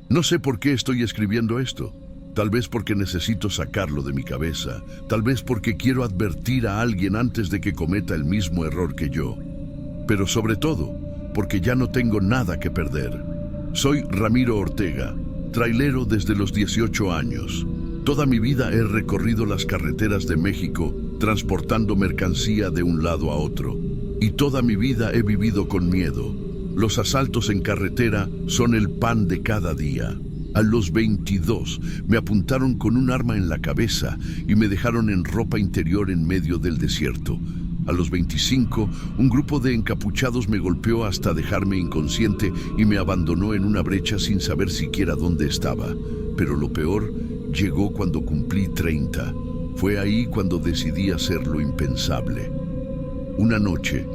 No sé por qué estoy escribiendo esto. Tal vez porque necesito sacarlo de mi cabeza. Tal vez porque quiero advertir a alguien antes de que cometa el mismo error que yo. Pero sobre todo, porque ya no tengo nada que perder. Soy Ramiro Ortega, trailero desde los 18 años. Toda mi vida he recorrido las carreteras de México, transportando mercancía de un lado a otro. Y toda mi vida he vivido con miedo. Los asaltos en carretera son el pan de cada día. A los 22 me apuntaron con un arma en la cabeza y me dejaron en ropa interior en medio del desierto. A los 25, un grupo de encapuchados me golpeó hasta dejarme inconsciente y me abandonó en una brecha sin saber siquiera dónde estaba. Pero lo peor llegó cuando cumplí 30. Fue ahí cuando decidí hacer lo impensable. Una noche,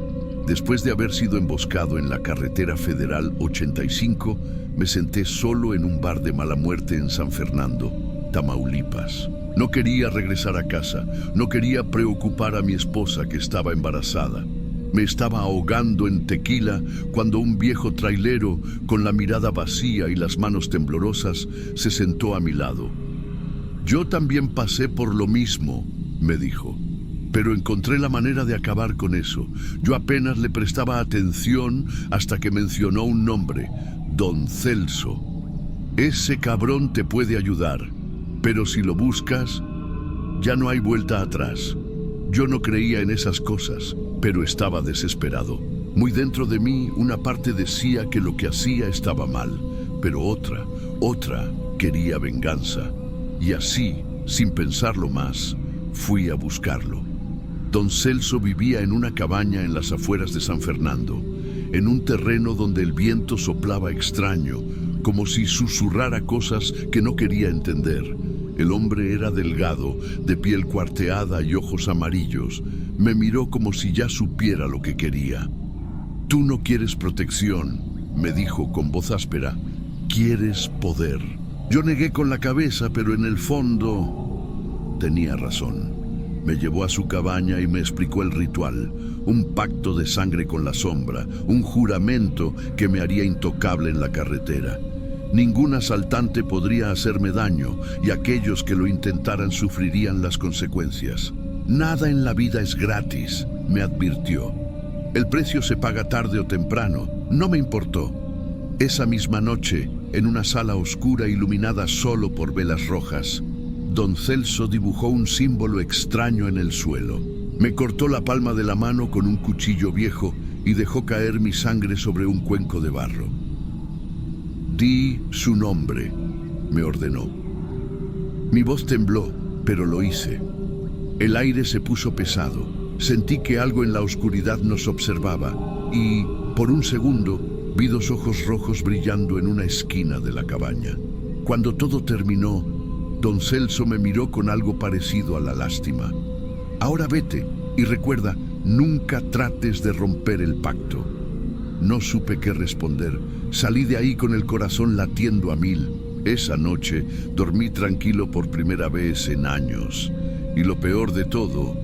después de haber sido emboscado en la carretera federal 85, me senté solo en un bar de mala muerte en San Fernando, Tamaulipas. No quería regresar a casa, no quería preocupar a mi esposa que estaba embarazada. Me estaba ahogando en tequila cuando un viejo trailero, con la mirada vacía y las manos temblorosas, se sentó a mi lado. «Yo también pasé por lo mismo», me dijo. Pero encontré la manera de acabar con eso. Yo apenas le prestaba atención hasta que mencionó un nombre, Don Celso. «Ese cabrón te puede ayudar, pero si lo buscas, ya no hay vuelta atrás». Yo no creía en esas cosas, pero estaba desesperado. Muy dentro de mí, una parte decía que lo que hacía estaba mal, pero otra quería venganza. Y así, sin pensarlo más, fui a buscarlo. Don Celso vivía en una cabaña en las afueras de San Fernando, en un terreno donde el viento soplaba extraño, como si susurrara cosas que no quería entender. El hombre era delgado, de piel cuarteada y ojos amarillos. Me miró como si ya supiera lo que quería. «Tú no quieres protección», me dijo con voz áspera. «Quieres poder». Yo negué con la cabeza, pero en el fondo tenía razón. Me llevó a su cabaña y me explicó el ritual, un pacto de sangre con la sombra, un juramento que me haría intocable en la carretera. Ningún asaltante podría hacerme daño y aquellos que lo intentaran sufrirían las consecuencias. «Nada en la vida es gratis», me advirtió. «El precio se paga tarde o temprano». No me importó. Esa misma noche, en una sala oscura iluminada solo por velas rojas, Don Celso dibujó un símbolo extraño en el suelo. Me cortó la palma de la mano con un cuchillo viejo y dejó caer mi sangre sobre un cuenco de barro. «Di su nombre», me ordenó. Mi voz tembló, pero lo hice. El aire se puso pesado. Sentí que algo en la oscuridad nos observaba y, por un segundo, vi dos ojos rojos brillando en una esquina de la cabaña. Cuando todo terminó, Don Celso me miró con algo parecido a la lástima. «Ahora vete y recuerda, nunca trates de romper el pacto». No supe qué responder. Salí de ahí con el corazón latiendo a 1000. Esa noche dormí tranquilo por primera vez en años. Y lo peor de todo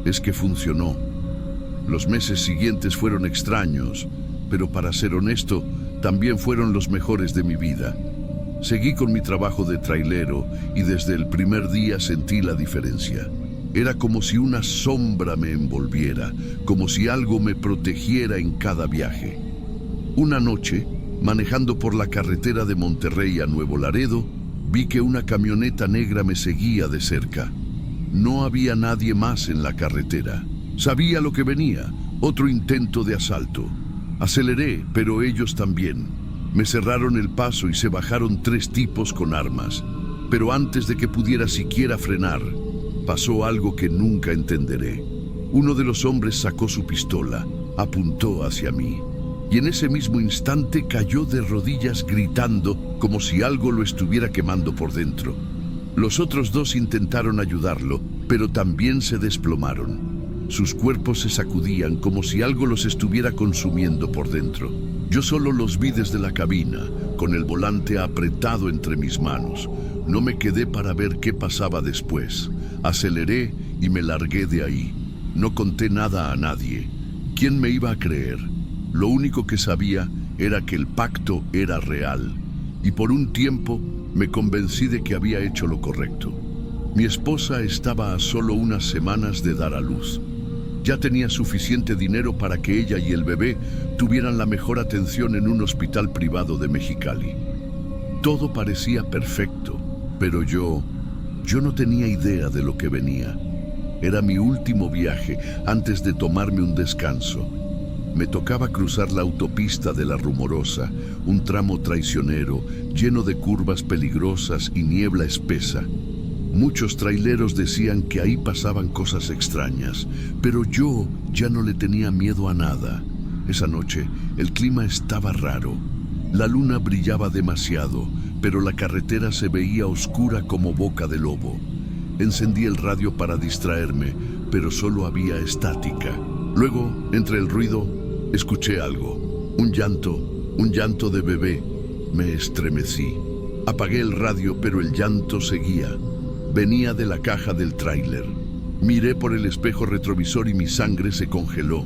es que funcionó. Los meses siguientes fueron extraños, pero para ser honesto, también fueron los mejores de mi vida. Seguí con mi trabajo de trailero y desde el primer día sentí la diferencia. Era como si una sombra me envolviera, como si algo me protegiera en cada viaje. Una noche, manejando por la carretera de Monterrey a Nuevo Laredo, vi que una camioneta negra me seguía de cerca. No había nadie más en la carretera. Sabía lo que venía, otro intento de asalto. Aceleré, pero ellos también. Me cerraron el paso y se bajaron 3 tipos con armas. Pero antes de que pudiera siquiera frenar, pasó algo que nunca entenderé. Uno de los hombres sacó su pistola, apuntó hacia mí, y en ese mismo instante cayó de rodillas gritando como si algo lo estuviera quemando por dentro. Los otros 2 intentaron ayudarlo, pero también se desplomaron. Sus cuerpos se sacudían como si algo los estuviera consumiendo por dentro. Yo solo los vi desde la cabina, con el volante apretado entre mis manos. No me quedé para ver qué pasaba después. Aceleré y me largué de ahí. No conté nada a nadie. ¿Quién me iba a creer? Lo único que sabía era que el pacto era real y por un tiempo me convencí de que había hecho lo correcto. Mi esposa estaba a solo unas semanas de dar a luz. Ya tenía suficiente dinero para que ella y el bebé tuvieran la mejor atención en un hospital privado de Mexicali. Todo parecía perfecto, pero yo no tenía idea de lo que venía. Era mi último viaje antes de tomarme un descanso. Me tocaba cruzar la autopista de la Rumorosa, un tramo traicionero, lleno de curvas peligrosas y niebla espesa. Muchos traileros decían que ahí pasaban cosas extrañas, pero yo ya no le tenía miedo a nada. Esa noche, el clima estaba raro. La luna brillaba demasiado, pero la carretera se veía oscura como boca de lobo. Encendí el radio para distraerme, pero solo había estática. Luego, entre el ruido, escuché algo. Un llanto de bebé. Me estremecí. Apagué el radio, pero el llanto seguía. Venía de la caja del tráiler. Miré por el espejo retrovisor y mi sangre se congeló.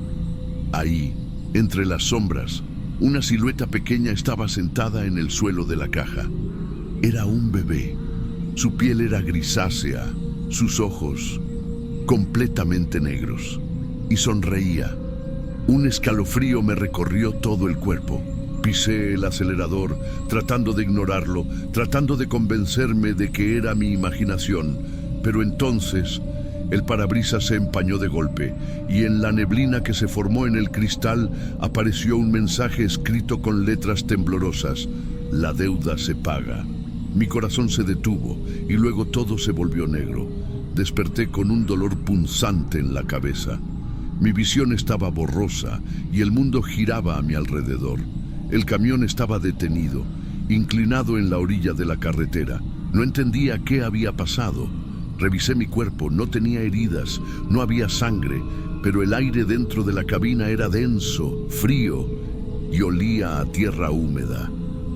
Ahí, entre las sombras, una silueta pequeña estaba sentada en el suelo de la caja. Era un bebé. Su piel era grisácea, sus ojos completamente negros, y sonreía. Un escalofrío me recorrió todo el cuerpo. Pisé el acelerador, tratando de ignorarlo, tratando de convencerme de que era mi imaginación. Pero entonces, el parabrisas se empañó de golpe, y en la neblina que se formó en el cristal apareció un mensaje escrito con letras temblorosas: la deuda se paga. Mi corazón se detuvo, y luego todo se volvió negro. Desperté con un dolor punzante en la cabeza. Mi visión estaba borrosa, y el mundo giraba a mi alrededor. El camión estaba detenido, inclinado en la orilla de la carretera. No entendía qué había pasado. Revisé mi cuerpo, no tenía heridas, no había sangre, pero el aire dentro de la cabina era denso, frío y olía a tierra húmeda.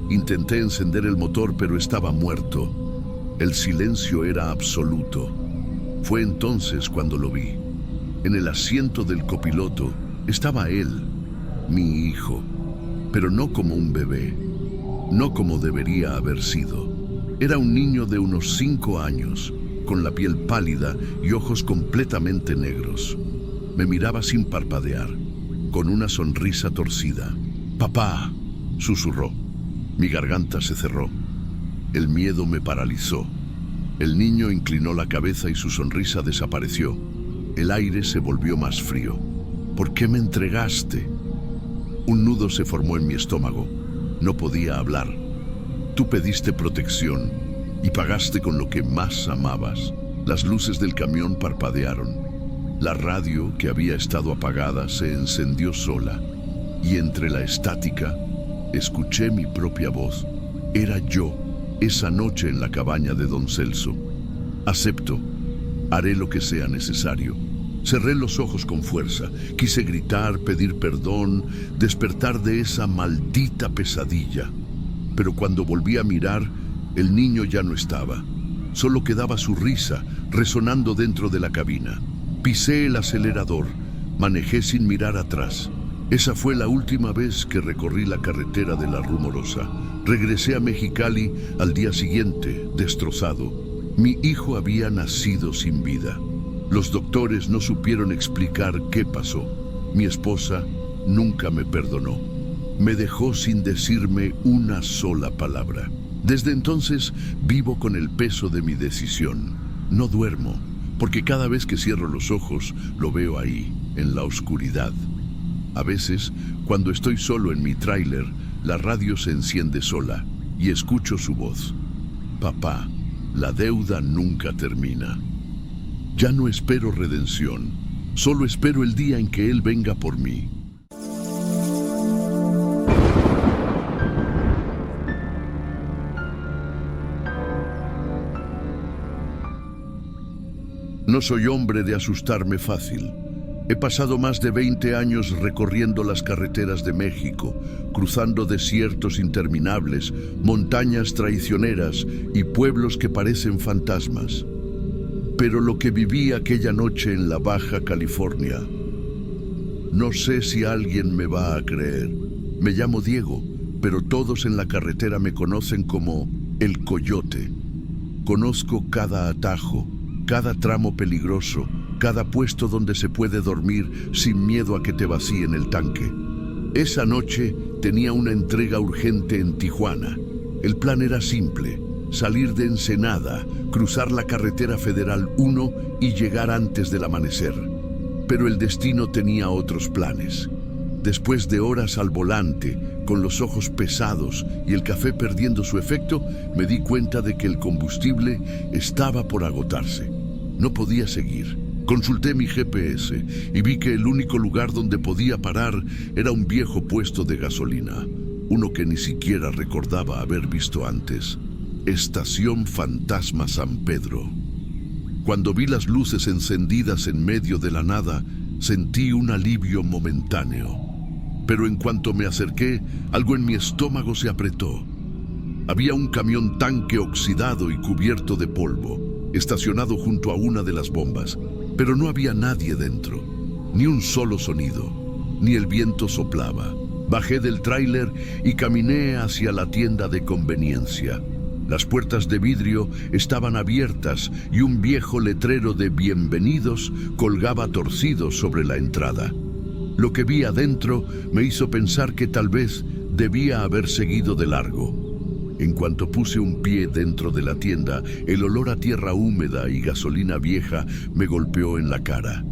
Intenté encender el motor, pero estaba muerto. El silencio era absoluto. Fue entonces cuando lo vi. En el asiento del copiloto estaba él, mi hijo. Pero no como un bebé, no como debería haber sido. Era un niño de unos 5 años, con la piel pálida y ojos completamente negros. Me miraba sin parpadear, con una sonrisa torcida. «Papá», susurró. Mi garganta se cerró. El miedo me paralizó. El niño inclinó la cabeza y su sonrisa desapareció. El aire se volvió más frío. «¿Por qué me entregaste?» Un nudo se formó en mi estómago. No podía hablar. Tú pediste protección y pagaste con lo que más amabas. Las luces del camión parpadearon. La radio, que había estado apagada, se encendió sola. Y entre la estática, escuché mi propia voz. Era yo, esa noche en la cabaña de Don Celso. Acepto. Haré lo que sea necesario. Cerré los ojos con fuerza. Quise gritar, pedir perdón, despertar de esa maldita pesadilla. Pero cuando volví a mirar, el niño ya no estaba. Solo quedaba su risa resonando dentro de la cabina. Pisé el acelerador, manejé sin mirar atrás. Esa fue la última vez que recorrí la carretera de la Rumorosa. Regresé a Mexicali al día siguiente, destrozado. Mi hijo había nacido sin vida. Los doctores no supieron explicar qué pasó. Mi esposa nunca me perdonó. Me dejó sin decirme una sola palabra. Desde entonces vivo con el peso de mi decisión. No duermo, porque cada vez que cierro los ojos lo veo ahí, en la oscuridad. A veces, cuando estoy solo en mi tráiler, la radio se enciende sola y escucho su voz. Papá, la deuda nunca termina. Ya no espero redención, solo espero el día en que Él venga por mí. No soy hombre de asustarme fácil. He pasado más de 20 años recorriendo las carreteras de México, cruzando desiertos interminables, montañas traicioneras y pueblos que parecen fantasmas. Pero lo que viví aquella noche en la Baja California, no sé si alguien me va a creer. Me llamo Diego, pero todos en la carretera me conocen como el Coyote. Conozco cada atajo, cada tramo peligroso, cada puesto donde se puede dormir sin miedo a que te vacíen el tanque. Esa noche tenía una entrega urgente en Tijuana. El plan era simple: salir de Ensenada, cruzar la carretera Federal 1 y llegar antes del amanecer. Pero el destino tenía otros planes. Después de horas al volante, con los ojos pesados y el café perdiendo su efecto, me di cuenta de que el combustible estaba por agotarse. No podía seguir. Consulté mi GPS y vi que el único lugar donde podía parar era un viejo puesto de gasolina, uno que ni siquiera recordaba haber visto antes. Estación Fantasma San Pedro. Cuando vi las luces encendidas en medio de la nada, sentí un alivio momentáneo. Pero en cuanto me acerqué, algo en mi estómago se apretó. Había un camión tanque oxidado y cubierto de polvo, estacionado junto a una de las bombas, pero no había nadie dentro, ni un solo sonido, ni el viento soplaba. Bajé del tráiler y caminé hacia la tienda de conveniencia. Las puertas de vidrio estaban abiertas y un viejo letrero de bienvenidos colgaba torcido sobre la entrada. Lo que vi adentro me hizo pensar que tal vez debía haber seguido de largo. En cuanto puse un pie dentro de la tienda, el olor a tierra húmeda y gasolina vieja me golpeó en la cara.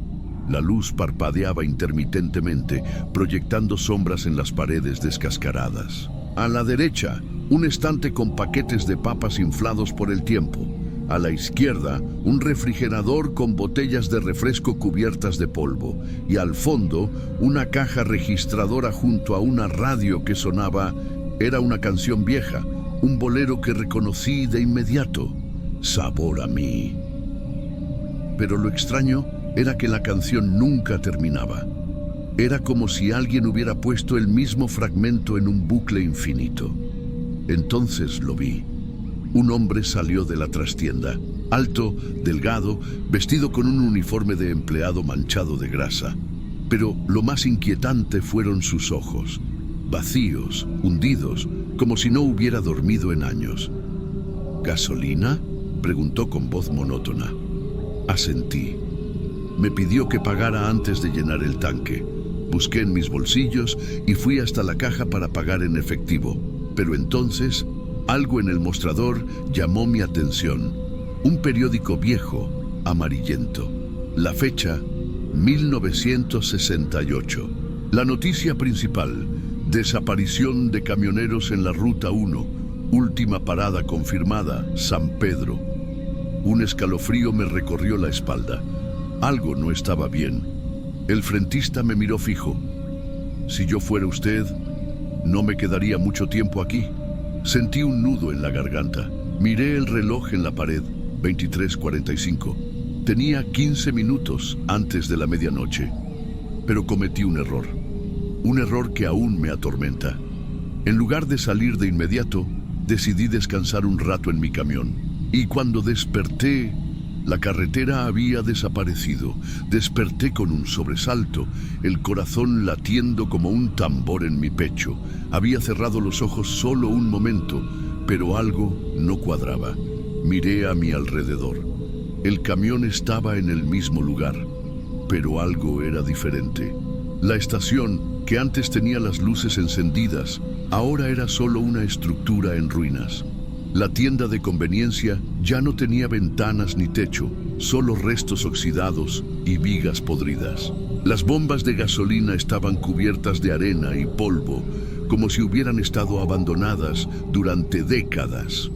La luz parpadeaba intermitentemente, proyectando sombras en las paredes descascaradas. A la derecha, un estante con paquetes de papas inflados por el tiempo. A la izquierda, un refrigerador con botellas de refresco cubiertas de polvo. Y al fondo, una caja registradora junto a una radio que sonaba. Era una canción vieja, un bolero que reconocí de inmediato: Sabor a mí. Pero lo extraño era que la canción nunca terminaba. Era como si alguien hubiera puesto el mismo fragmento en un bucle infinito. Entonces lo vi. Un hombre salió de la trastienda, alto, delgado, vestido con un uniforme de empleado manchado de grasa. Pero lo más inquietante fueron sus ojos, vacíos, hundidos, como si no hubiera dormido en años. ¿Gasolina?, preguntó con voz monótona. Asentí. Me pidió que pagara antes de llenar el tanque. Busqué en mis bolsillos y fui hasta la caja para pagar en efectivo. Pero entonces, algo en el mostrador llamó mi atención. Un periódico viejo, amarillento. La fecha, 1968. La noticia principal: desaparición de camioneros en la Ruta 1. Última parada confirmada, San Pedro. Un escalofrío me recorrió la espalda. Algo no estaba bien. El frentista me miró fijo. Si yo fuera usted, no me quedaría mucho tiempo aquí. Sentí un nudo en la garganta. Miré el reloj en la pared, 23:45. Tenía 15 minutos antes de la medianoche. Pero cometí un error. Un error que aún me atormenta. En lugar de salir de inmediato, decidí descansar un rato en mi camión. Y cuando desperté, la carretera había desaparecido. Desperté con un sobresalto, el corazón latiendo como un tambor en mi pecho. Había cerrado los ojos solo un momento, pero algo no cuadraba. Miré a mi alrededor. El camión estaba en el mismo lugar, pero algo era diferente. La estación, que antes tenía las luces encendidas, ahora era solo una estructura en ruinas. La tienda de conveniencia ya no tenía ventanas ni techo, solo restos oxidados y vigas podridas. Las bombas de gasolina estaban cubiertas de arena y polvo, como si hubieran estado abandonadas durante décadas.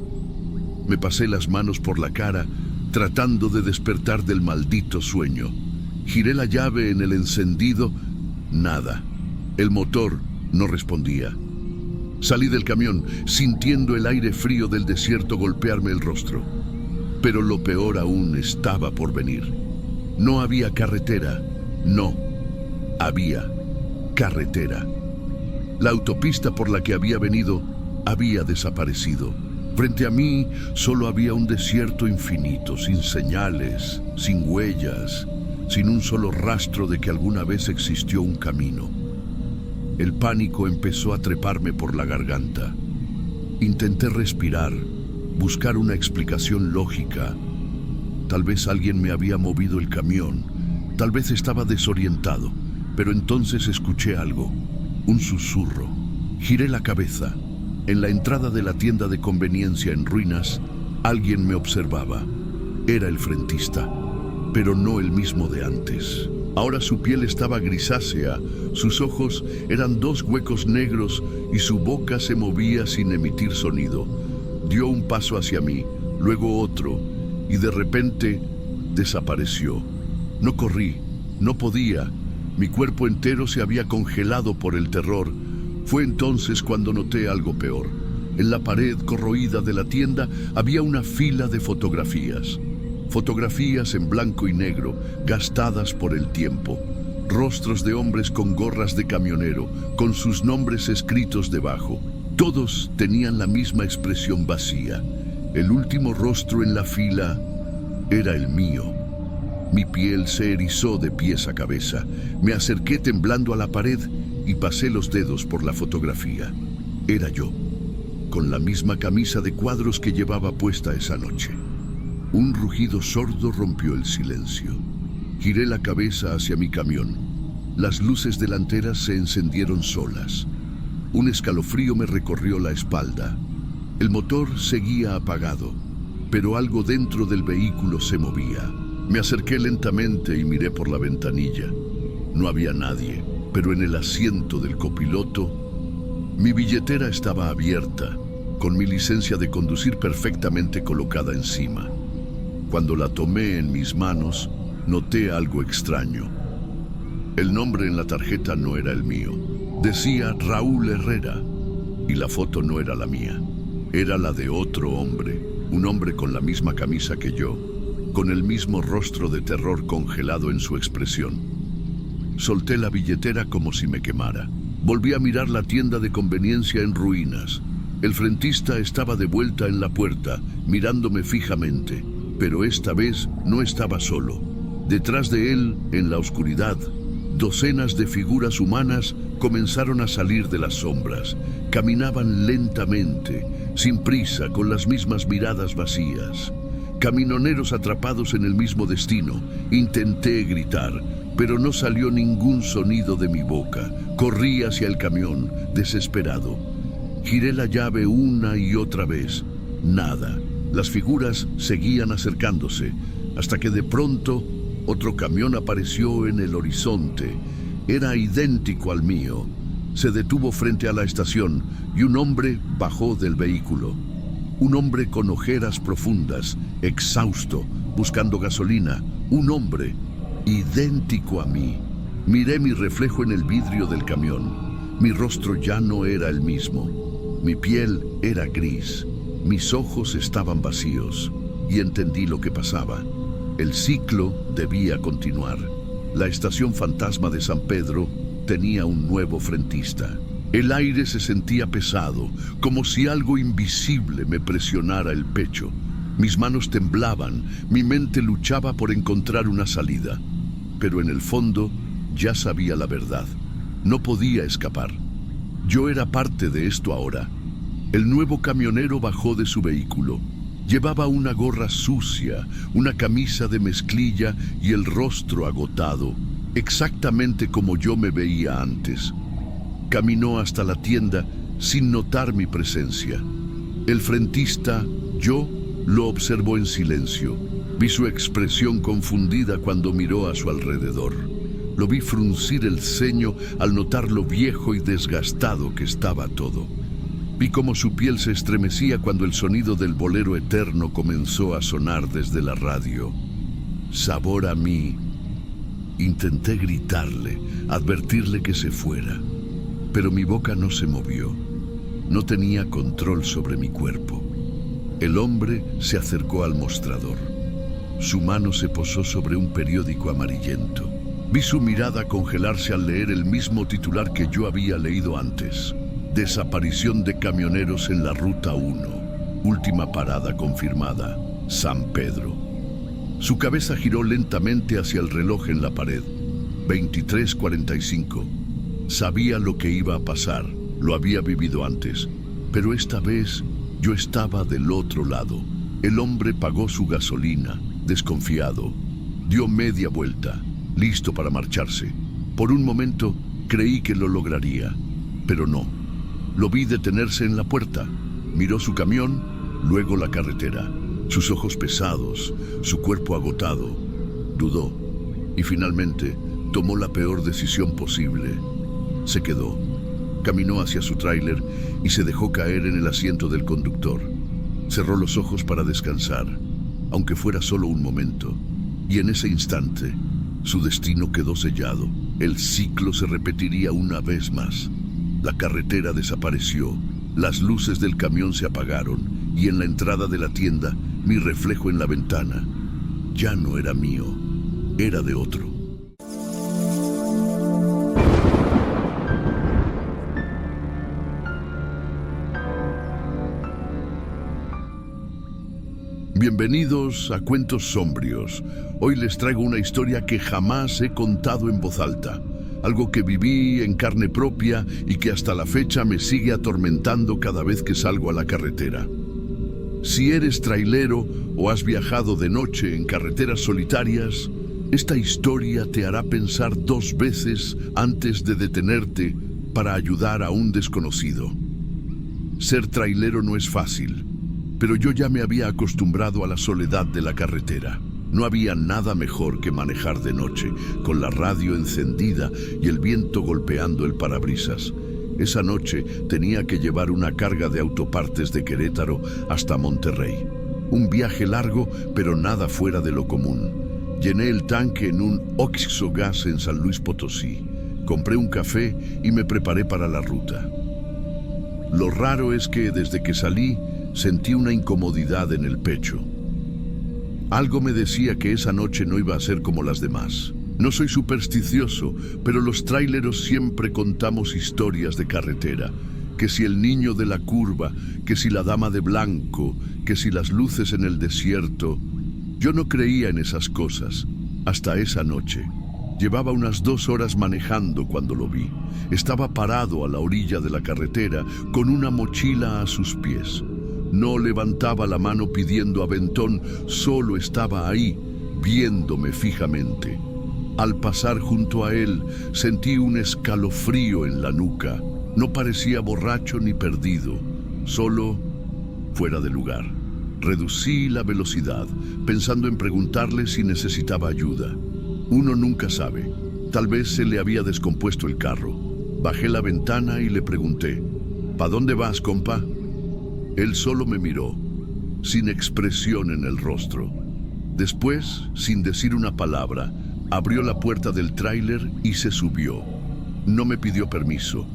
Me pasé las manos por la cara, tratando de despertar del maldito sueño. Giré la llave en el encendido. Nada. El motor no respondía. Salí del camión, sintiendo el aire frío del desierto golpearme el rostro. Pero lo peor aún estaba por venir. No había carretera. No, había carretera. La autopista por la que había venido había desaparecido. Frente a mí solo había un desierto infinito, sin señales, sin huellas, sin un solo rastro de que alguna vez existió un camino. El pánico empezó a treparme por la garganta. Intenté respirar, buscar una explicación lógica. Tal vez alguien me había movido el camión, tal vez estaba desorientado, pero entonces escuché algo, un susurro. Giré la cabeza. En la entrada de la tienda de conveniencia en ruinas, alguien me observaba. Era el frentista, pero no el mismo de antes. Ahora su piel estaba grisácea, sus ojos eran dos huecos negros y su boca se movía sin emitir sonido. Dio un paso hacia mí, luego otro, y de repente desapareció. No corrí, no podía. Mi cuerpo entero se había congelado por el terror. Fue entonces cuando noté algo peor. En la pared corroída de la tienda había una fila de fotografías. Fotografías en blanco y negro, gastadas por el tiempo. Rostros de hombres con gorras de camionero, con sus nombres escritos debajo. Todos tenían la misma expresión vacía. El último rostro en la fila era el mío. Mi piel se erizó de pies a cabeza. Me acerqué temblando a la pared y pasé los dedos por la fotografía. Era yo, con la misma camisa de cuadros que llevaba puesta esa noche. Un rugido sordo rompió el silencio. Giré la cabeza hacia mi camión. Las luces delanteras se encendieron solas. Un escalofrío me recorrió la espalda. El motor seguía apagado, pero algo dentro del vehículo se movía. Me acerqué lentamente y miré por la ventanilla. No había nadie, pero en el asiento del copiloto, mi billetera estaba abierta, con mi licencia de conducir perfectamente colocada encima. Cuando la tomé en mis manos, noté algo extraño. El nombre en la tarjeta no era el mío. Decía Raúl Herrera, y la foto no era la mía. Era la de otro hombre, un hombre con la misma camisa que yo, con el mismo rostro de terror congelado en su expresión. Solté la billetera como si me quemara. Volví a mirar la tienda de conveniencia en ruinas. El frentista estaba de vuelta en la puerta, mirándome fijamente, pero esta vez no estaba solo. Detrás de él, en la oscuridad, docenas de figuras humanas comenzaron a salir de las sombras. Caminaban lentamente, sin prisa, con las mismas miradas vacías. Caminoneros atrapados en el mismo destino. Intenté gritar, pero no salió ningún sonido de mi boca. Corrí hacia el camión, desesperado. Giré la llave una y otra vez. Nada. Las figuras seguían acercándose, hasta que de pronto otro camión apareció en el horizonte. Era idéntico al mío. Se detuvo frente a la estación y un hombre bajó del vehículo. Un hombre con ojeras profundas, exhausto, buscando gasolina. Un hombre idéntico a mí. Miré mi reflejo en el vidrio del camión. Mi rostro ya no era el mismo. Mi piel era gris. Mis ojos estaban vacíos y entendí lo que pasaba. El ciclo debía continuar. La estación fantasma de San Pedro tenía un nuevo frentista. El aire se sentía pesado, como si algo invisible me presionara el pecho. Mis manos temblaban, mi mente luchaba por encontrar una salida. Pero en el fondo ya sabía la verdad. No podía escapar. Yo era parte de esto ahora. El nuevo camionero bajó de su vehículo. Llevaba una gorra sucia, una camisa de mezclilla y el rostro agotado, exactamente como yo me veía antes. Caminó hasta la tienda sin notar mi presencia. El frentista, yo, lo observó en silencio. Vi su expresión confundida cuando miró a su alrededor. Lo vi fruncir el ceño al notar lo viejo y desgastado que estaba todo. Vi cómo su piel se estremecía cuando el sonido del bolero eterno comenzó a sonar desde la radio. Sabor a mí. Intenté gritarle, advertirle que se fuera, pero mi boca no se movió. No tenía control sobre mi cuerpo. El hombre se acercó al mostrador. Su mano se posó sobre un periódico amarillento. Vi su mirada congelarse al leer el mismo titular que yo había leído antes. Desaparición de camioneros en la Ruta 1. Última parada confirmada, San Pedro. Su cabeza giró lentamente hacia el reloj en la pared. 23:45. Sabía lo que iba a pasar, lo había vivido antes, pero esta vez yo estaba del otro lado. El hombre pagó su gasolina, desconfiado. Dio media vuelta, listo para marcharse. Por un momento creí que lo lograría, pero no. Lo vi detenerse en la puerta. Miró su camión, luego la carretera. Sus ojos pesados, su cuerpo agotado. Dudó y finalmente tomó la peor decisión posible. Se quedó. Caminó hacia su tráiler y se dejó caer en el asiento del conductor. Cerró los ojos para descansar, aunque fuera solo un momento. Y en ese instante, su destino quedó sellado. El ciclo se repetiría una vez más. La carretera desapareció, las luces del camión se apagaron y en la entrada de la tienda, mi reflejo en la ventana ya no era mío, era de otro. Bienvenidos a Cuentos Sombrios. Hoy les traigo una historia que jamás he contado en voz alta. Algo que viví en carne propia y que hasta la fecha me sigue atormentando cada vez que salgo a la carretera. Si eres trailero o has viajado de noche en carreteras solitarias, esta historia te hará pensar 2 veces antes de detenerte para ayudar a un desconocido. Ser trailero no es fácil, pero yo ya me había acostumbrado a la soledad de la carretera. No había nada mejor que manejar de noche, con la radio encendida y el viento golpeando el parabrisas. Esa noche tenía que llevar una carga de autopartes de Querétaro hasta Monterrey. Un viaje largo, pero nada fuera de lo común. Llené el tanque en un Oxxo-Gas en San Luis Potosí. Compré un café y me preparé para la ruta. Lo raro es que desde que salí, sentí una incomodidad en el pecho. Algo me decía que esa noche no iba a ser como las demás. No soy supersticioso, pero los tráileros siempre contamos historias de carretera. Que si el niño de la curva, que si la dama de blanco, que si las luces en el desierto. Yo no creía en esas cosas, hasta esa noche. Llevaba unas 2 horas manejando cuando lo vi. Estaba parado a la orilla de la carretera, con una mochila a sus pies. No levantaba la mano pidiendo aventón, solo estaba ahí, viéndome fijamente. Al pasar junto a él, sentí un escalofrío en la nuca. No parecía borracho ni perdido, solo fuera de lugar. Reducí la velocidad, pensando en preguntarle si necesitaba ayuda. Uno nunca sabe, tal vez se le había descompuesto el carro. Bajé la ventana y le pregunté, ¿pa dónde vas, compa? Él solo me miró, sin expresión en el rostro. Después, sin decir una palabra, abrió la puerta del tráiler y se subió. No me pidió permiso,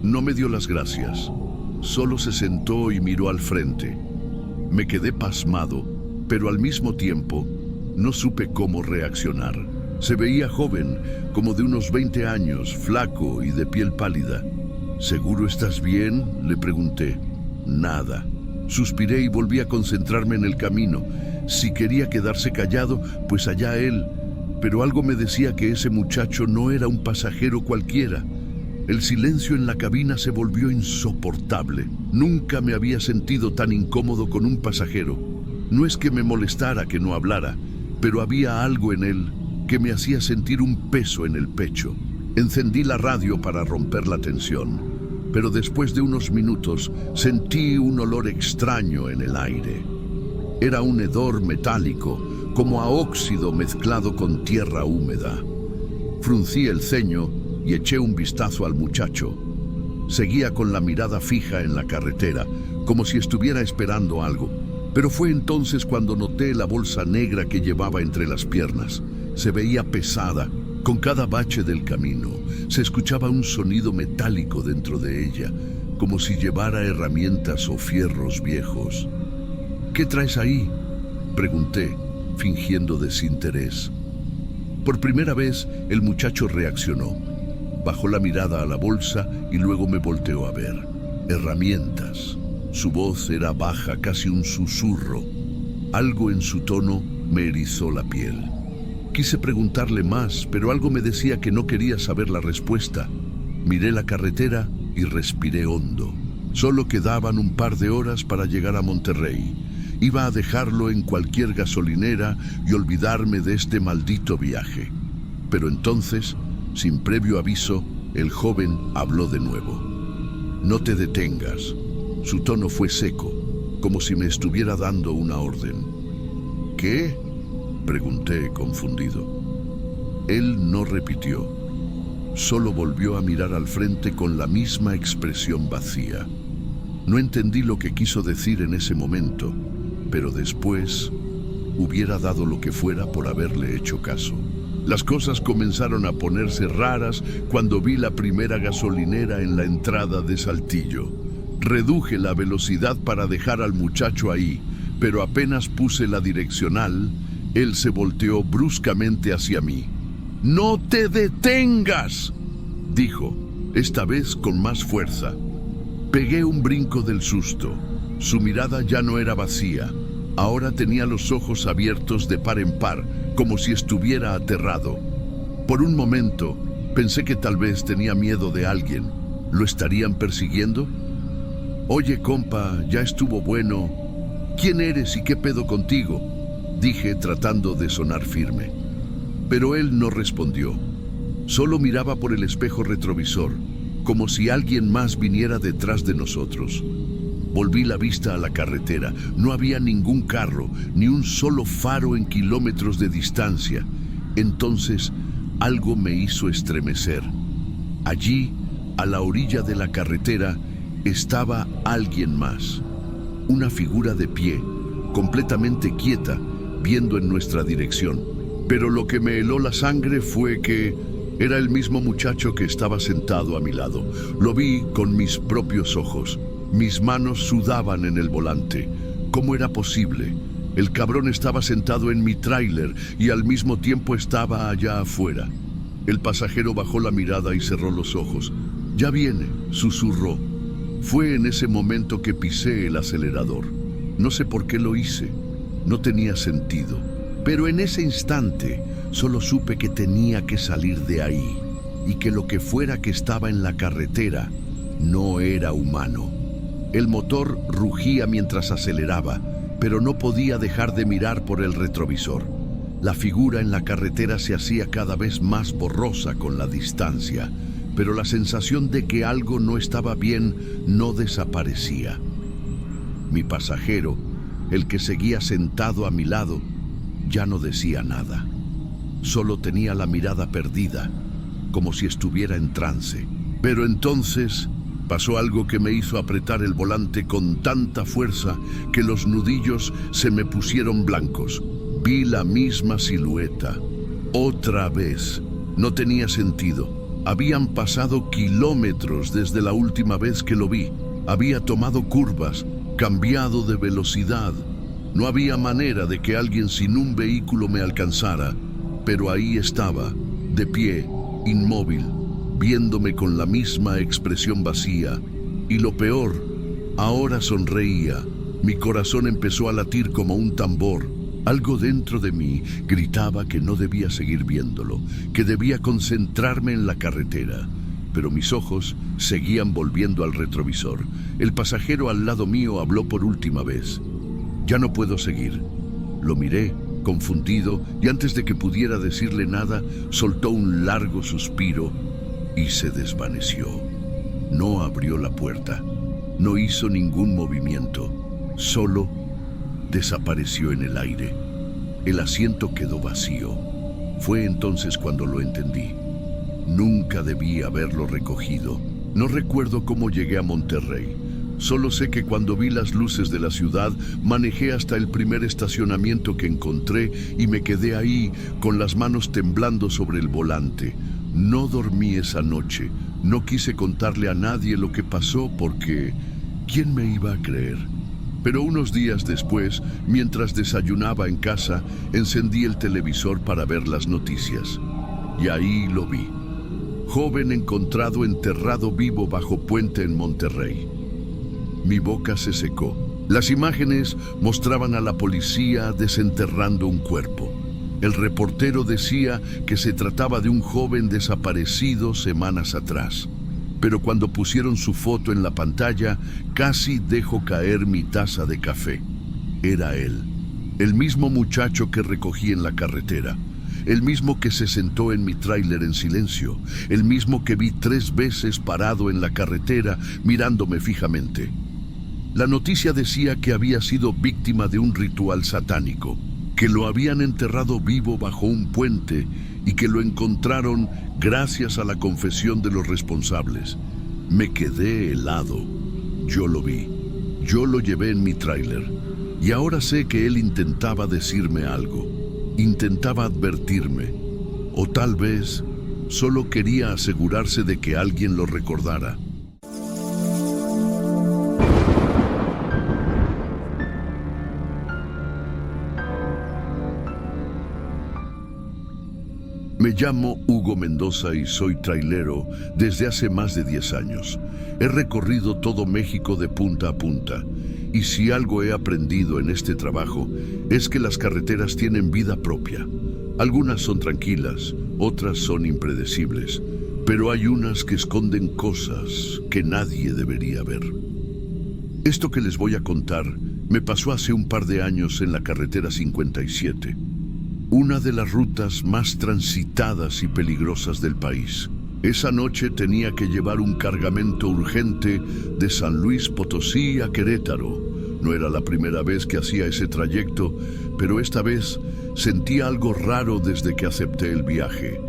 no me dio las gracias. Solo se sentó y miró al frente. Me quedé pasmado, pero al mismo tiempo no supe cómo reaccionar. Se veía joven, como de unos 20 años, flaco y de piel pálida. ¿Seguro estás bien?, le pregunté. Nada. Suspiré y volví a concentrarme en el camino. Si quería quedarse callado, pues allá él. Pero algo me decía que ese muchacho no era un pasajero cualquiera. El silencio en la cabina se volvió insoportable. Nunca me había sentido tan incómodo con un pasajero. No es que me molestara que no hablara, pero había algo en él que me hacía sentir un peso en el pecho. Encendí la radio para romper la tensión. Pero después de unos minutos sentí un olor extraño en el aire. Era un hedor metálico, como a óxido mezclado con tierra húmeda. Fruncí el ceño y eché un vistazo al muchacho. Seguía con la mirada fija en la carretera, como si estuviera esperando algo. Pero fue entonces cuando noté la bolsa negra que llevaba entre las piernas. Se veía pesada. Con cada bache del camino, se escuchaba un sonido metálico dentro de ella, como si llevara herramientas o fierros viejos. ¿Qué traes ahí?, pregunté, fingiendo desinterés. Por primera vez, el muchacho reaccionó. Bajó la mirada a la bolsa y luego me volteó a ver. Herramientas. Su voz era baja, casi un susurro. Algo en su tono me erizó la piel. Quise preguntarle más, pero algo me decía que no quería saber la respuesta. Miré la carretera y respiré hondo. Solo quedaban un par de horas para llegar a Monterrey. Iba a dejarlo en cualquier gasolinera y olvidarme de este maldito viaje. Pero entonces, sin previo aviso, el joven habló de nuevo. No te detengas. Su tono fue seco, como si me estuviera dando una orden. ¿Qué? Pregunté confundido. Él no repitió. Solo volvió a mirar al frente con la misma expresión vacía. No entendí lo que quiso decir en ese momento, pero después hubiera dado lo que fuera por haberle hecho caso. Las cosas comenzaron a ponerse raras cuando vi la primera gasolinera en la entrada de Saltillo. Reduje la velocidad para dejar al muchacho ahí, pero apenas puse la direccional, él se volteó bruscamente hacia mí. ¡No te detengas!, dijo, esta vez con más fuerza. Pegué un brinco del susto. Su mirada ya no era vacía. Ahora tenía los ojos abiertos de par en par, como si estuviera aterrado. Por un momento, pensé que tal vez tenía miedo de alguien. ¿Lo estarían persiguiendo? Oye, compa, ya estuvo bueno. ¿Quién eres y qué pedo contigo?, dije tratando de sonar firme. Pero él no respondió. Solo miraba por el espejo retrovisor, como si alguien más viniera detrás de nosotros. Volví la vista a la carretera. No había ningún carro, ni un solo faro en kilómetros de distancia. Entonces, algo me hizo estremecer. Allí, a la orilla de la carretera, estaba alguien más. Una figura de pie, completamente quieta, viendo en nuestra dirección. Pero lo que me heló la sangre fue que era el mismo muchacho que estaba sentado a mi lado. Lo vi con mis propios ojos. Mis manos sudaban en el volante. ¿Cómo era posible? El cabrón estaba sentado en mi tráiler y al mismo tiempo estaba allá afuera. El pasajero bajó la mirada y cerró los ojos. «Ya viene», susurró. Fue en ese momento que pisé el acelerador. No sé por qué lo hice. No tenía sentido. Pero en ese instante solo supe que tenía que salir de ahí y que lo que fuera que estaba en la carretera no era humano. El motor rugía mientras aceleraba, pero no podía dejar de mirar por el retrovisor. La figura en la carretera se hacía cada vez más borrosa con la distancia, pero la sensación de que algo no estaba bien no desaparecía. Mi pasajero, el que seguía sentado a mi lado, ya no decía nada. Solo tenía la mirada perdida, como si estuviera en trance. Pero entonces pasó algo que me hizo apretar el volante con tanta fuerza que los nudillos se me pusieron blancos. Vi la misma silueta. Otra vez. No tenía sentido. Habían pasado kilómetros desde la última vez que lo vi. Había tomado curvas, cambiado de velocidad. No había manera de que alguien sin un vehículo me alcanzara, pero ahí estaba, de pie, inmóvil, viéndome con la misma expresión vacía. Y lo peor, ahora sonreía. Mi corazón empezó a latir como un tambor. Algo dentro de mí gritaba que no debía seguir viéndolo, que debía concentrarme en la carretera. Pero mis ojos seguían volviendo al retrovisor. El pasajero al lado mío habló por última vez. «Ya no puedo seguir». Lo miré, confundido, y antes de que pudiera decirle nada, soltó un largo suspiro y se desvaneció. No abrió la puerta, no hizo ningún movimiento, solo desapareció en el aire. El asiento quedó vacío. Fue entonces cuando lo entendí. Nunca debí haberlo recogido. No recuerdo cómo llegué a Monterrey. Solo sé que cuando vi las luces de la ciudad, manejé hasta el primer estacionamiento que encontré y me quedé ahí con las manos temblando sobre el volante. No dormí esa noche. No quise contarle a nadie lo que pasó porque ¿quién me iba a creer? Pero unos días después, mientras desayunaba en casa, encendí el televisor para ver las noticias. Y ahí lo vi. Joven encontrado enterrado vivo bajo puente en Monterrey. Mi boca se secó. Las imágenes mostraban a la policía desenterrando un cuerpo. El reportero decía que se trataba de un joven desaparecido semanas atrás. pero cuando pusieron su foto en la pantalla, casi dejo caer mi taza de café. Era él, el mismo muchacho que recogí en la carretera, el mismo que se sentó en mi tráiler en silencio, el mismo que vi 3 veces parado en la carretera mirándome fijamente. La noticia decía que había sido víctima de un ritual satánico, que lo habían enterrado vivo bajo un puente y que lo encontraron gracias a la confesión de los responsables. Me quedé helado. Yo lo vi. Yo lo llevé en mi tráiler. Y ahora sé que él intentaba decirme algo. Intentaba advertirme. O tal vez solo quería asegurarse de que alguien lo recordara. Me llamo Hugo Mendoza y soy trailero desde hace más de 10 años. He recorrido todo México de punta a punta. Y si algo he aprendido en este trabajo es que las carreteras tienen vida propia. Algunas son tranquilas, otras son impredecibles, pero hay unas que esconden cosas que nadie debería ver. Esto que les voy a contar me pasó hace un par de años en la carretera 57. Una de las rutas más transitadas y peligrosas del país. Esa noche tenía que llevar un cargamento urgente de San Luis Potosí a Querétaro. No era la primera vez que hacía ese trayecto, pero esta vez sentía algo raro desde que acepté el viaje.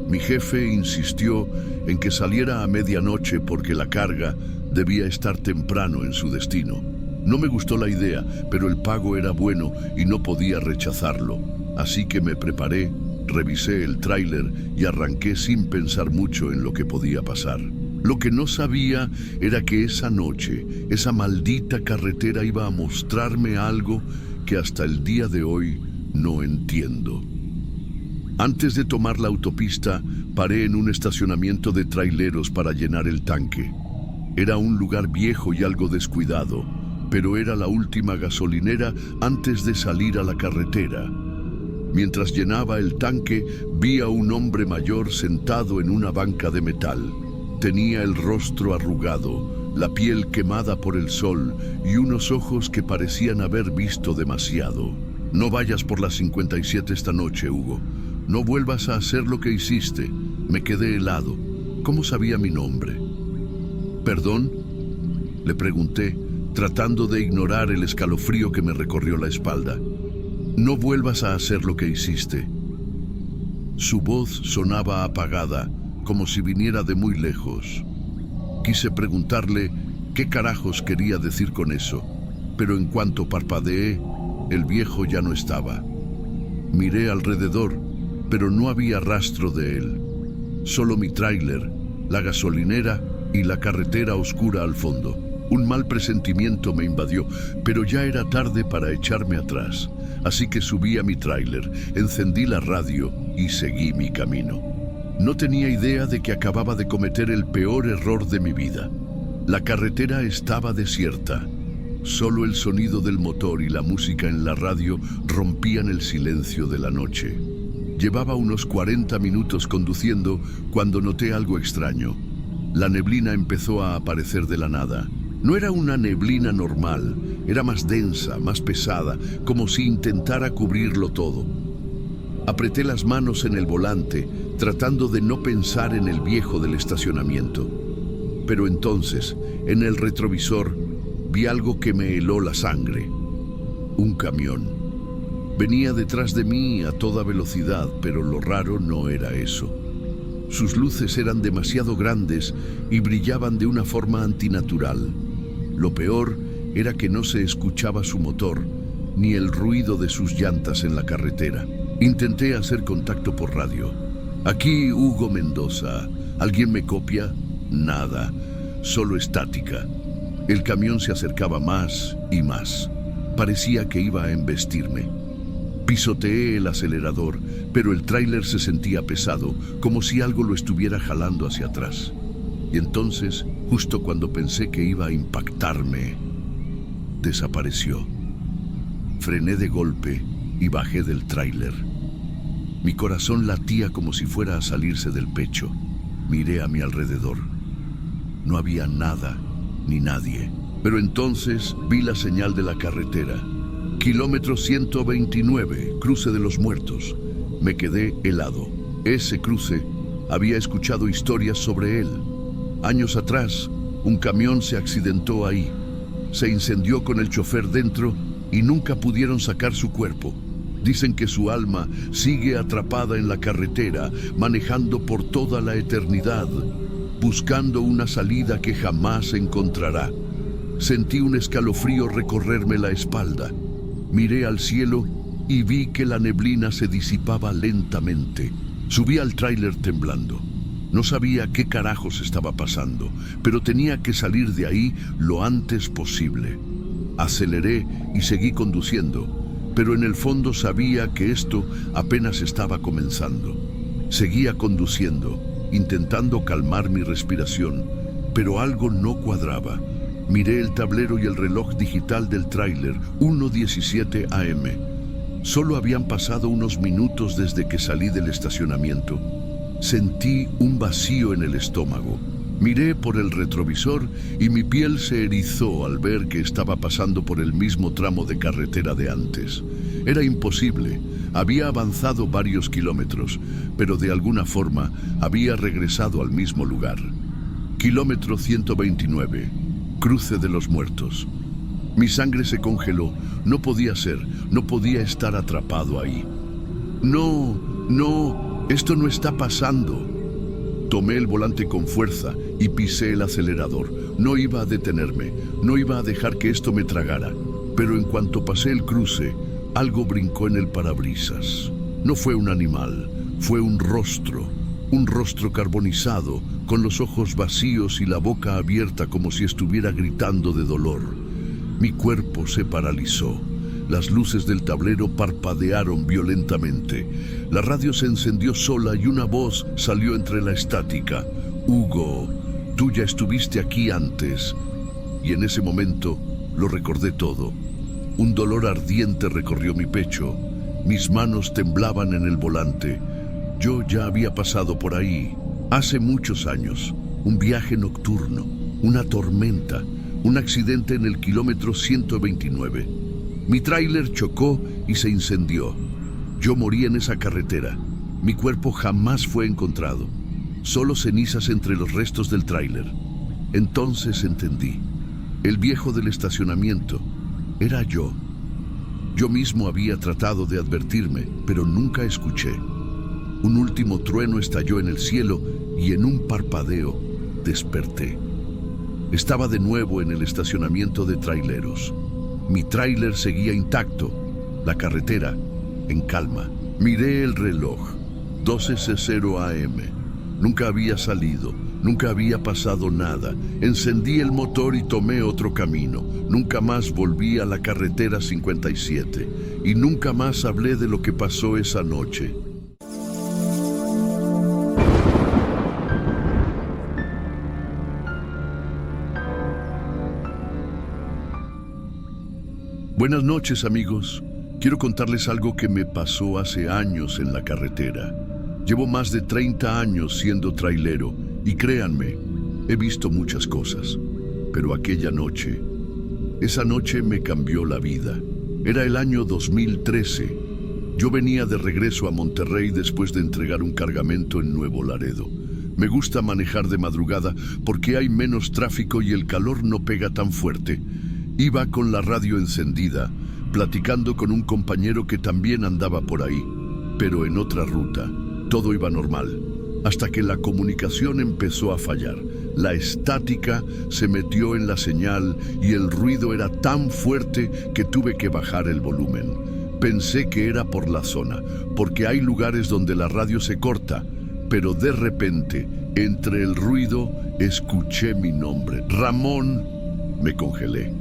Mi jefe insistió en que saliera a medianoche porque la carga debía estar temprano en su destino. No me gustó la idea, pero el pago era bueno y no podía rechazarlo. Así que me preparé, revisé el tráiler y arranqué sin pensar mucho en lo que podía pasar. Lo que no sabía era que esa noche, esa maldita carretera iba a mostrarme algo que hasta el día de hoy no entiendo. Antes de tomar la autopista, paré en un estacionamiento de traileros para llenar el tanque. Era un lugar viejo y algo descuidado, pero era la última gasolinera antes de salir a la carretera. Mientras llenaba el tanque, vi a un hombre mayor sentado en una banca de metal. Tenía el rostro arrugado, la piel quemada por el sol y unos ojos que parecían haber visto demasiado. No vayas por la 57 esta noche, Hugo. No vuelvas a hacer lo que hiciste. Me quedé helado. ¿Cómo sabía mi nombre? ¿Perdón?, le pregunté, tratando de ignorar el escalofrío que me recorrió la espalda. No vuelvas a hacer lo que hiciste. Su voz sonaba apagada, como si viniera de muy lejos. Quise preguntarle qué carajos quería decir con eso, pero en cuanto parpadeé, el viejo ya no estaba. Miré alrededor, pero no había rastro de él. Solo mi tráiler, la gasolinera y la carretera oscura al fondo. Un mal presentimiento me invadió, pero ya era tarde para echarme atrás. Así que subí a mi tráiler, encendí la radio y seguí mi camino. No tenía idea de que acababa de cometer el peor error de mi vida. La carretera estaba desierta. Solo el sonido del motor y la música en la radio rompían el silencio de la noche. Llevaba unos 40 minutos conduciendo cuando noté algo extraño. La neblina empezó a aparecer de la nada. No era una neblina normal, era más densa, más pesada, como si intentara cubrirlo todo. Apreté las manos en el volante, tratando de no pensar en el viejo del estacionamiento. Pero entonces, en el retrovisor, vi algo que me heló la sangre. Un camión. Venía detrás de mí a toda velocidad, pero lo raro no era eso. Sus luces eran demasiado grandes y brillaban de una forma antinatural. Lo peor era que no se escuchaba su motor, ni el ruido de sus llantas en la carretera. Intenté hacer contacto por radio. Aquí Hugo Mendoza. ¿Alguien me copia? Nada. Solo estática. El camión se acercaba más y más. Parecía que iba a embestirme. Pisoteé el acelerador, pero el tráiler se sentía pesado, como si algo lo estuviera jalando hacia atrás. Y entonces, justo cuando pensé que iba a impactarme, desapareció. Frené de golpe y bajé del tráiler. Mi corazón latía como si fuera a salirse del pecho. Miré a mi alrededor. No había nada ni nadie. Pero entonces vi la señal de la carretera. Kilómetro 129, cruce de los muertos. Me quedé helado. Ese cruce, había escuchado historias sobre él. Años atrás, un camión se accidentó ahí. Se incendió con el chofer dentro y nunca pudieron sacar su cuerpo. Dicen que su alma sigue atrapada en la carretera, manejando por toda la eternidad, buscando una salida que jamás encontrará. Sentí un escalofrío recorrerme la espalda. Miré al cielo y vi que la neblina se disipaba lentamente. Subí al tráiler temblando. No sabía qué carajos estaba pasando, pero tenía que salir de ahí lo antes posible. Aceleré y seguí conduciendo, pero en el fondo sabía que esto apenas estaba comenzando. Seguía conduciendo, intentando calmar mi respiración, pero algo no cuadraba. Miré el tablero y el reloj digital del tráiler, 1:17 AM. Solo habían pasado unos minutos desde que salí del estacionamiento. Sentí un vacío en el estómago. Miré por el retrovisor y mi piel se erizó al ver que estaba pasando por el mismo tramo de carretera de antes. Era imposible. Había avanzado varios kilómetros, pero de alguna forma había regresado al mismo lugar. Kilómetro 129, cruce de los muertos. Mi sangre se congeló. No podía ser, no podía estar atrapado ahí. No, esto no está pasando. Tomé el volante con fuerza y pisé el acelerador. No iba a detenerme, no iba a dejar que esto me tragara. Pero en cuanto pasé el cruce, algo brincó en el parabrisas. No fue un animal, fue un rostro carbonizado, con los ojos vacíos y la boca abierta como si estuviera gritando de dolor. Mi cuerpo se paralizó. Las luces del tablero parpadearon violentamente. La radio se encendió sola y una voz salió entre la estática. Hugo, tú ya estuviste aquí antes. Y en ese momento lo recordé todo. Un dolor ardiente recorrió mi pecho. Mis manos temblaban en el volante. Yo ya había pasado por ahí. Hace muchos años. Un viaje nocturno. Una tormenta. Un accidente en el kilómetro 129. Mi tráiler chocó y se incendió. Yo morí en esa carretera. Mi cuerpo jamás fue encontrado. Solo cenizas entre los restos del tráiler. Entonces entendí. El viejo del estacionamiento era yo. Yo mismo había tratado de advertirme, pero nunca escuché. Un último trueno estalló en el cielo y en un parpadeo desperté. Estaba de nuevo en el estacionamiento de traileros. Mi tráiler seguía intacto, la carretera en calma. Miré el reloj, 12:00 AM. Nunca había salido, nunca había pasado nada. Encendí el motor y tomé otro camino. Nunca más volví a la carretera 57 y nunca más hablé de lo que pasó esa noche. Buenas noches, amigos. Quiero contarles algo que me pasó hace años en la carretera. Llevo más de 30 años siendo trailero y créanme, he visto muchas cosas. Pero aquella noche, esa noche me cambió la vida. Era el año 2013. Yo venía de regreso a Monterrey después de entregar un cargamento en Nuevo Laredo. Me gusta manejar de madrugada porque hay menos tráfico y el calor no pega tan fuerte. Iba con la radio encendida, platicando con un compañero que también andaba por ahí, pero en otra ruta. Todo iba normal, hasta que la comunicación empezó a fallar. La estática se metió en la señal y el ruido era tan fuerte que tuve que bajar el volumen. Pensé que era por la zona, porque hay lugares donde la radio se corta, pero de repente, entre el ruido, escuché mi nombre. Ramón. Me congelé.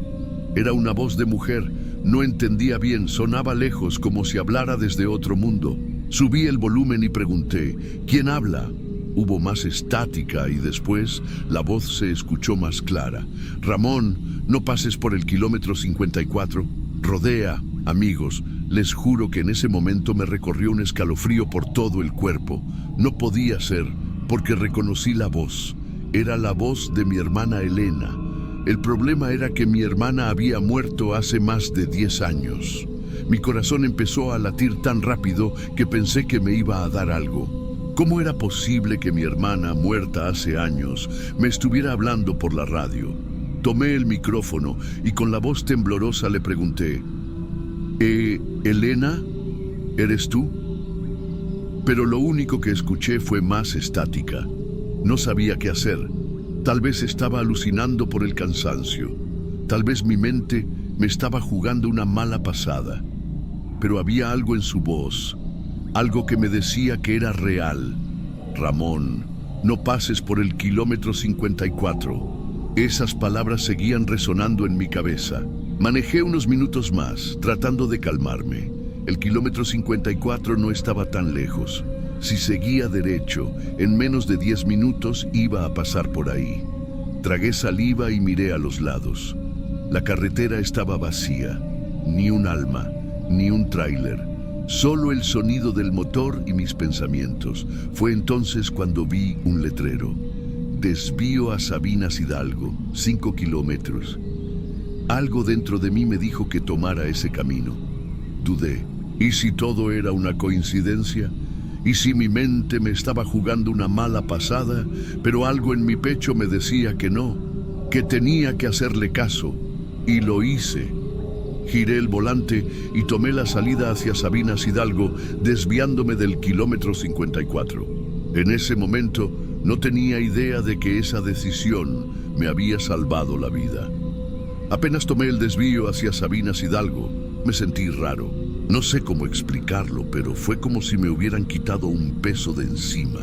Era una voz de mujer, no entendía bien, sonaba lejos como si hablara desde otro mundo. Subí el volumen y pregunté, ¿quién habla? Hubo más estática y después la voz se escuchó más clara. Ramón, no pases por el kilómetro 54. Rodea, amigos, les juro que en ese momento me recorrió un escalofrío por todo el cuerpo. No podía ser, porque reconocí la voz. Era la voz de mi hermana Elena. El problema era que mi hermana había muerto hace más de 10 años. Mi corazón empezó a latir tan rápido que pensé que me iba a dar algo. ¿Cómo era posible que mi hermana, muerta hace años, me estuviera hablando por la radio? Tomé el micrófono y con la voz temblorosa le pregunté, Elena, ¿eres tú? Pero lo único que escuché fue más estática. No sabía qué hacer. Tal vez estaba alucinando por el cansancio. Tal vez mi mente me estaba jugando una mala pasada. Pero había algo en su voz, algo que me decía que era real. Ramón, no pases por el kilómetro 54. Esas palabras seguían resonando en mi cabeza. Manejé unos minutos más, tratando de calmarme. El kilómetro 54 no estaba tan lejos. Si seguía derecho, en menos de 10 minutos iba a pasar por ahí. Tragué saliva y miré a los lados. La carretera estaba vacía. Ni un alma, ni un tráiler. Solo el sonido del motor y mis pensamientos. Fue entonces cuando vi un letrero. Desvío a Sabinas Hidalgo, 5 kilómetros. Algo dentro de mí me dijo que tomara ese camino. Dudé. ¿Y si todo era una coincidencia? ¿Y si mi mente me estaba jugando una mala pasada, pero algo en mi pecho me decía que no, que tenía que hacerle caso? Y lo hice. Giré el volante y tomé la salida hacia Sabinas Hidalgo, desviándome del kilómetro 54. En ese momento no tenía idea de que esa decisión me había salvado la vida. Apenas tomé el desvío hacia Sabinas Hidalgo, me sentí raro. No sé cómo explicarlo, pero fue como si me hubieran quitado un peso de encima,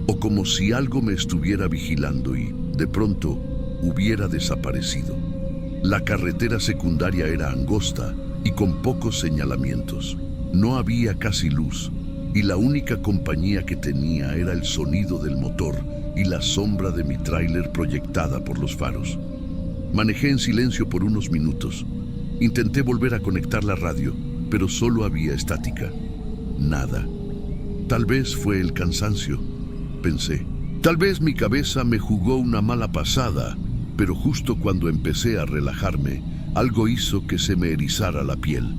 o como si algo me estuviera vigilando y, de pronto, hubiera desaparecido. La carretera secundaria era angosta y con pocos señalamientos. No había casi luz, y la única compañía que tenía era el sonido del motor y la sombra de mi tráiler proyectada por los faros. Manejé en silencio por unos minutos. Intenté volver a conectar la radio, pero solo había estática. Nada. Tal vez fue el cansancio, pensé. Tal vez mi cabeza me jugó una mala pasada, pero justo cuando empecé a relajarme, algo hizo que se me erizara la piel.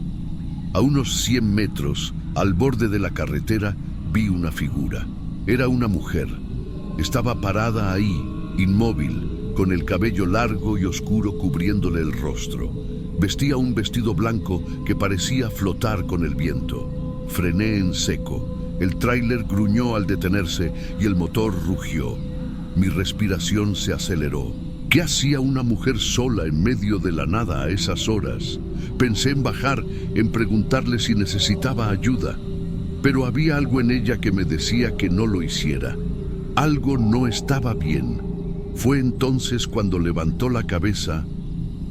A unos 100 metros, al borde de la carretera, vi una figura. Era una mujer. Estaba parada ahí, inmóvil, con el cabello largo y oscuro cubriéndole el rostro. Vestía un vestido blanco que parecía flotar con el viento. Frené en seco. El tráiler gruñó al detenerse y el motor rugió. Mi respiración se aceleró. ¿Qué hacía una mujer sola en medio de la nada a esas horas? Pensé en bajar, en preguntarle si necesitaba ayuda. Pero había algo en ella que me decía que no lo hiciera. Algo no estaba bien. Fue entonces cuando levantó la cabeza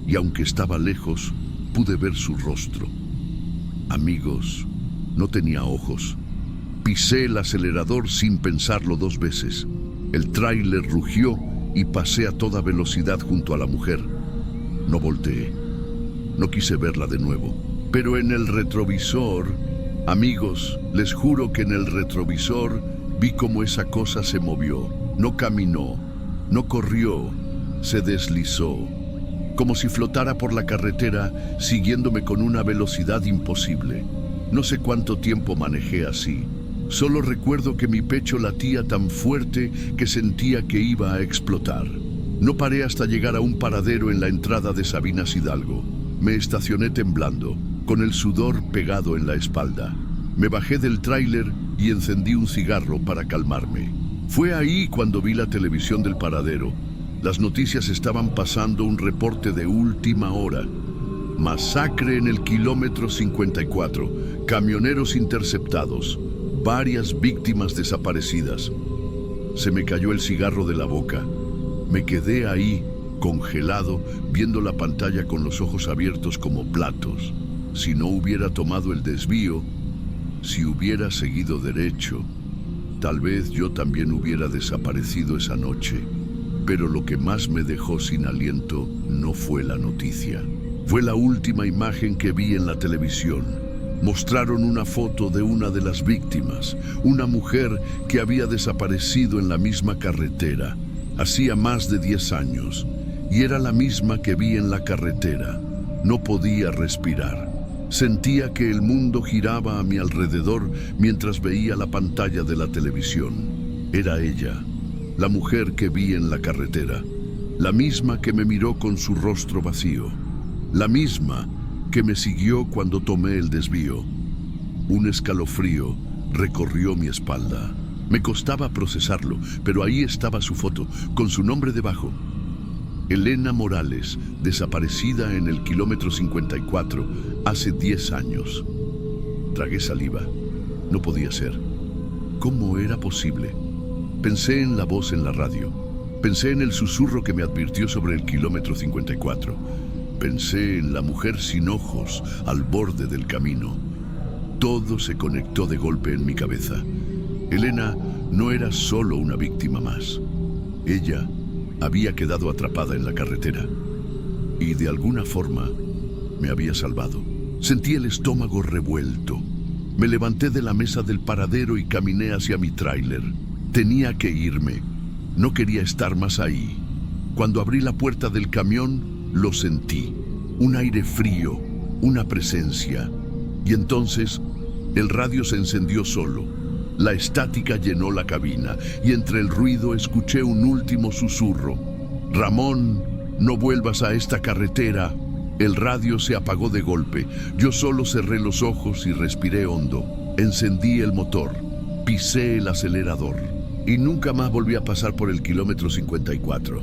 y aunque estaba lejos, pude ver su rostro. Amigos, no tenía ojos. Pisé el acelerador sin pensarlo 2 veces. El tráiler rugió y pasé a toda velocidad junto a la mujer. No volteé. No quise verla de nuevo. Pero en el retrovisor, amigos, les juro que en el retrovisor vi cómo esa cosa se movió. No caminó, no corrió, se deslizó. Como si flotara por la carretera, siguiéndome con una velocidad imposible. No sé cuánto tiempo manejé así. Solo recuerdo que mi pecho latía tan fuerte que sentía que iba a explotar. No paré hasta llegar a un paradero en la entrada de Sabinas Hidalgo. Me estacioné temblando, con el sudor pegado en la espalda. Me bajé del tráiler y encendí un cigarro para calmarme. Fue ahí cuando vi la televisión del paradero. Las noticias estaban pasando un reporte de última hora. Masacre en el kilómetro 54. Camioneros interceptados. Varias víctimas desaparecidas. Se me cayó el cigarro de la boca. Me quedé ahí, congelado, viendo la pantalla con los ojos abiertos como platos. Si no hubiera tomado el desvío, si hubiera seguido derecho, tal vez yo también hubiera desaparecido esa noche. Pero lo que más me dejó sin aliento no fue la noticia. Fue la última imagen que vi en la televisión. Mostraron una foto de una de las víctimas, una mujer que había desaparecido en la misma carretera. Hacía más de 10 años, y era la misma que vi en la carretera. No podía respirar. Sentía que el mundo giraba a mi alrededor mientras veía la pantalla de la televisión. Era ella, la mujer que vi en la carretera, la misma que me miró con su rostro vacío, la misma que me siguió cuando tomé el desvío. Un escalofrío recorrió mi espalda. Me costaba procesarlo, pero ahí estaba su foto, con su nombre debajo. Elena Morales, desaparecida en el kilómetro 54 hace 10 años. Tragué saliva. No podía ser. ¿Cómo era posible? Pensé en la voz en la radio. Pensé en el susurro que me advirtió sobre el kilómetro 54. Pensé en la mujer sin ojos al borde del camino. Todo se conectó de golpe en mi cabeza. Elena no era solo una víctima más. Ella había quedado atrapada en la carretera y de alguna forma me había salvado. Sentí el estómago revuelto. Me levanté de la mesa del paradero y caminé hacia mi tráiler. Tenía que irme. No quería estar más ahí. Cuando abrí la puerta del camión, lo sentí. Un aire frío, una presencia. Y entonces, el radio se encendió solo. La estática llenó la cabina y entre el ruido escuché un último susurro. Ramón, no vuelvas a esta carretera. El radio se apagó de golpe. Yo solo cerré los ojos y respiré hondo. Encendí el motor, pisé el acelerador y nunca más volví a pasar por el kilómetro 54.